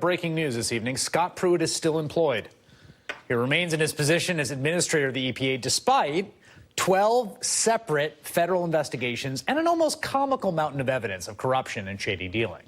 breaking news this evening. Scott Pruitt is still employed. He remains in his position as administrator of the EPA despite 12 separate federal investigations and an almost comical mountain of evidence of corruption and shady dealing.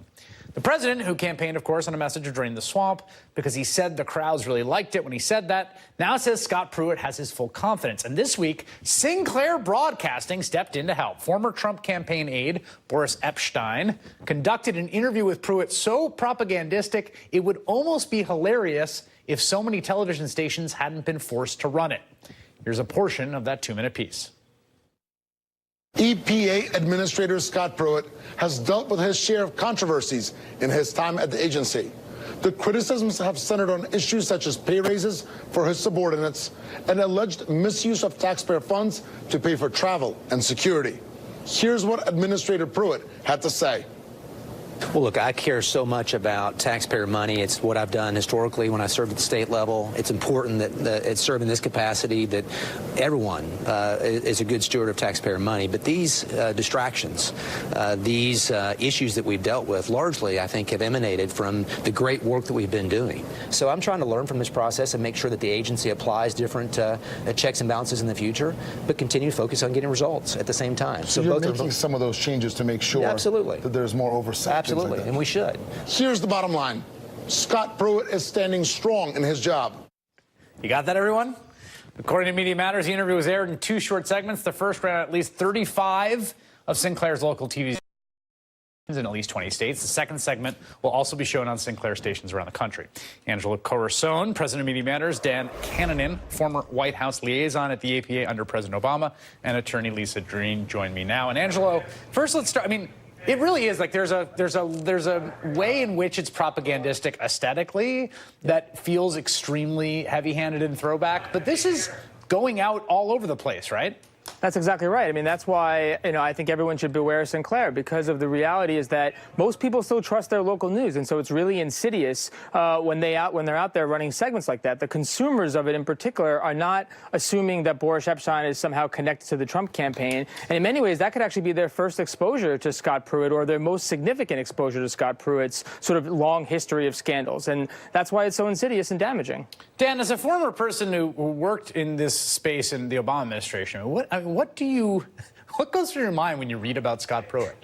The president, who campaigned, of course, on a message of drain the swamp because he said the crowds really liked it when he said that, now says Scott Pruitt has his full confidence. And this week, Sinclair Broadcasting stepped in to help. Former Trump campaign aide Boris Epshteyn conducted an interview with Pruitt so propagandistic it would almost be hilarious if so many television stations hadn't been forced to run it. Here's a portion of that 2-minute piece. EPA Administrator Scott Pruitt has dealt with his share of controversies in his time at the agency. The criticisms have centered on issues such as pay raises for his subordinates and alleged misuse of taxpayer funds to pay for travel and security. Here's what Administrator Pruitt had to say. Well, look, I care so much about taxpayer money. It's what I've done historically when I served at the state level. It's important that it's served in this capacity, that everyone is a good steward of taxpayer money. But these distractions, these issues that we've dealt with, largely, I think, have emanated from the great work that we've been doing. So I'm trying to learn from this process and make sure that the agency applies different checks and balances in the future, but continue to focus on getting results at the same time. So you're making some of those changes to make sure that there's more oversight. Absolutely, and we should. Here's the bottom line. Scott Pruitt is standing strong in his job. You got that, everyone? According to Media Matters, the interview was aired in 2 short segments. The first ran at least 35 of Sinclair's local TV stations in at least 20 states. The second segment will also be shown on Sinclair stations around the country. Angelo Corazon, president of Media Matters, Dan Kanninen, former White House liaison at the EPA under President Obama, and attorney Lisa Green join me now. And Angelo, first let's start. I mean, it really is like there's a way in which it's propagandistic aesthetically that feels extremely heavy-handed and throwback, but this is going out all over the place, right? That's exactly right. I mean, that's why, I think everyone should beware of Sinclair, because of the reality is that most people still trust their local news. And so it's really insidious when they're out there running segments like that. The consumers of it in particular are not assuming that Boris Epshteyn is somehow connected to the Trump campaign. And in many ways, that could actually be their first exposure to Scott Pruitt, or their most significant exposure to Scott Pruitt's sort of long history of scandals. And that's why it's so insidious and damaging. Dan, as a former person who worked in this space in the Obama administration, what goes through your mind when you read about Scott Pruitt?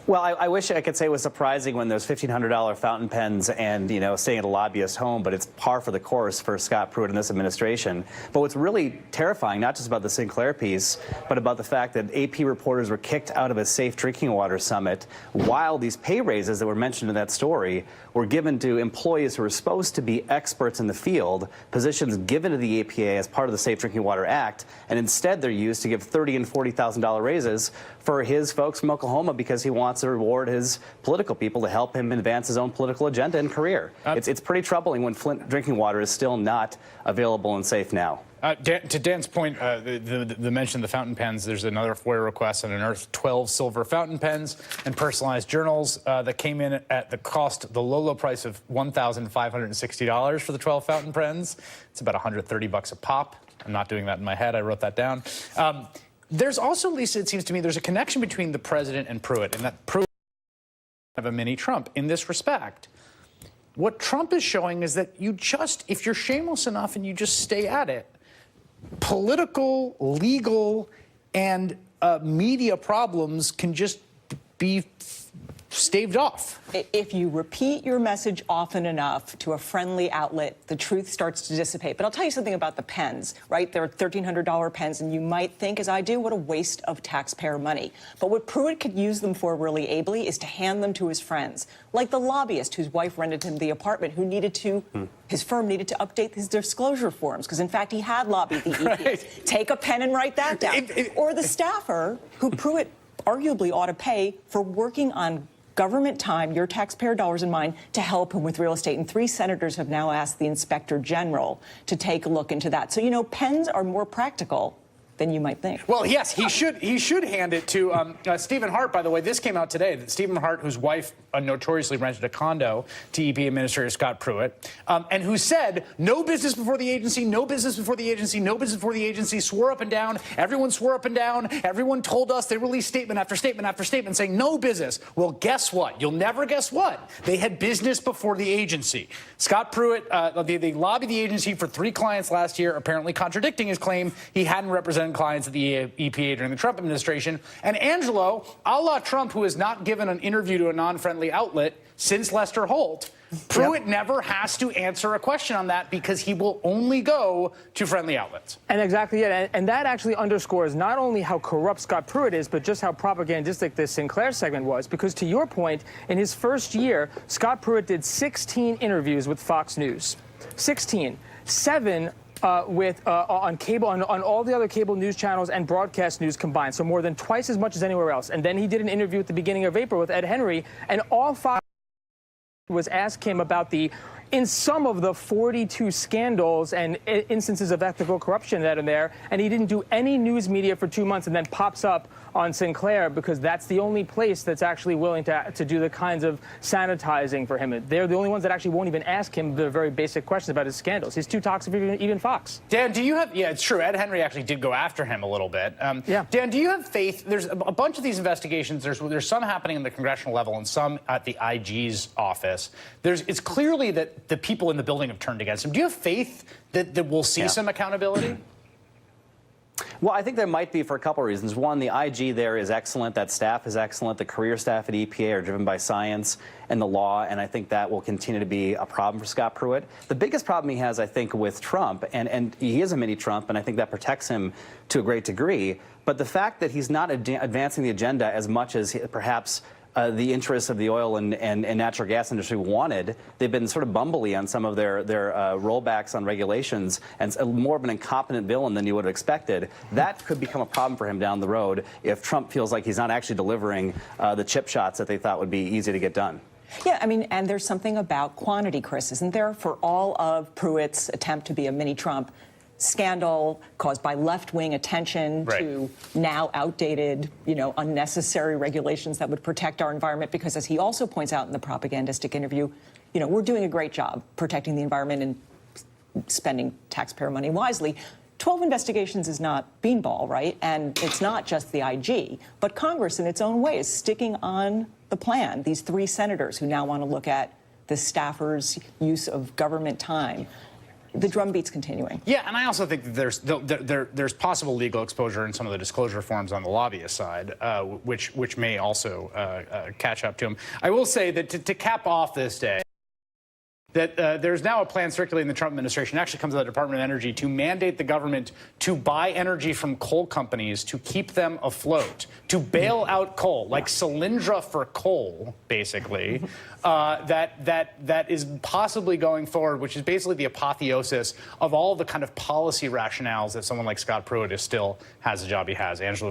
Well, I wish I could say it was surprising when there's $1,500 fountain pens and, staying at a lobbyist home, but it's par for the course for Scott Pruitt in this administration. But what's really terrifying, not just about the Sinclair piece, but about the fact that AP reporters were kicked out of a safe drinking water summit while these pay raises that were mentioned in that story were given to employees who were supposed to be experts in the field, positions given to the EPA as part of the Safe Drinking Water Act, and instead they're used to give $30,000 and $40,000 raises for his folks from Oklahoma because he wants to reward his political people to help him advance his own political agenda and career. It's pretty troubling when Flint drinking water is still not available and safe now. To Dan's point, the mention of the fountain pens, there's another FOIA request and unearthed 12 silver fountain pens and personalized journals that came in at the low price of $1,560 for the 12 fountain pens. It's about $130 a pop. I'm not doing that in my head. I wrote that down. There's also, Lisa, it seems to me, there's a connection between the president and Pruitt, and that Pruitt is kind of a mini Trump in this respect. What Trump is showing is that if you're shameless enough and you just stay at it, political, legal, and media problems can just be staved off. If you repeat your message often enough to a friendly outlet, the truth starts to dissipate. But I'll tell you something about the pens, right? They're $1,300 pens, and you might think, as I do, what a waste of taxpayer money. But what Pruitt could use them for really ably is to hand them to his friends, like the lobbyist whose wife rented him the apartment, who needed to, his firm needed to update his disclosure forms, because in fact he had lobbied the EPA. Right. Take a pen and write that down. Or the staffer who Pruitt arguably ought to pay for working on government time, your taxpayer dollars and mine, to help him with real estate. And 3 senators have now asked the inspector general to take a look into that. So, pens are more practical than you might think. Well, yes, he should hand it to Stephen Hart. By the way, this came out today that Stephen Hart, whose wife notoriously rented a condo to EPA Administrator Scott Pruitt, and who said no business before the agency, no business before the agency, no business before the agency, swore up and down. Everyone swore up and down. Everyone told us. They released statement after statement after statement saying no business. Well, guess what? You'll never guess what? They had business before the agency. Scott Pruitt, they lobbied the agency for 3 clients last year, apparently contradicting his claim he hadn't represented clients at the EPA during the Trump administration. And Angelo, a la Trump, who has not given an interview to a non-friendly outlet since Lester Holt, Pruitt never has to answer a question on that because he will only go to friendly outlets. And exactly it. And that actually underscores not only how corrupt Scott Pruitt is, but just how propagandistic this Sinclair segment was. Because to your point, in his first year, Scott Pruitt did 16 interviews with Fox News. 16. 7 on cable, on all the other cable news channels and broadcast news combined, so more than twice as much as anywhere else. And then he did an interview at the beginning of April with Ed Henry, and all 5 was asked him about in some of the 42 scandals and instances of ethical corruption that are there, and he didn't do any news media for 2 months and then pops up on Sinclair because that's the only place that's actually willing to do the kinds of sanitizing for him. They're the only ones that actually won't even ask him the very basic questions about his scandals. He's too toxic for even Fox. Dan, do you have, yeah, it's true, Ed Henry actually did go after him a little bit. Yeah. Dan, do you have faith, there's a bunch of these investigations, there's some happening in the congressional level and some at the IG's office. It's clearly that the people in the building have turned against him. Do you have faith that we'll see some accountability? Well, I think there might be for a couple of reasons. One, the IG there is excellent. That staff is excellent. The career staff at EPA are driven by science and the law, and I think that will continue to be a problem for Scott Pruitt. The biggest problem he has, I think, with Trump, and he is a mini-Trump, and I think that protects him to a great degree, but the fact that he's not advancing the agenda as much as perhaps the interests of the oil and natural gas industry wanted. They've been sort of bumbly on some of their rollbacks on regulations and more of an incompetent villain than you would have expected. That could become a problem for him down the road if Trump feels like he's not actually delivering the chip shots that they thought would be easy to get done. Yeah, I mean, and there's something about quantity, Chris, isn't there? For all of Pruitt's attempt to be a mini-Trump, scandal caused by left-wing attention to now outdated, unnecessary regulations that would protect our environment, because as he also points out in the propagandistic interview, we're doing a great job protecting the environment and spending taxpayer money wisely. 12 investigations is not beanball, right? And it's not just the IG, but Congress in its own way is sticking on the plan. These 3 senators who now want to look at the staffers' use of government time. The drumbeat's continuing. Yeah, and I also think that there's possible legal exposure in some of the disclosure forms on the lobbyist side, which may also catch up to him. I will say that to cap off this day, that there's now a plan circulating in the Trump administration, actually comes out of the Department of Energy, to mandate the government to buy energy from coal companies to keep them afloat, to bail out coal, like Solyndra for coal, basically, that is possibly going forward, which is basically the apotheosis of all the kind of policy rationales that someone like Scott Pruitt still has the job he has. Angelo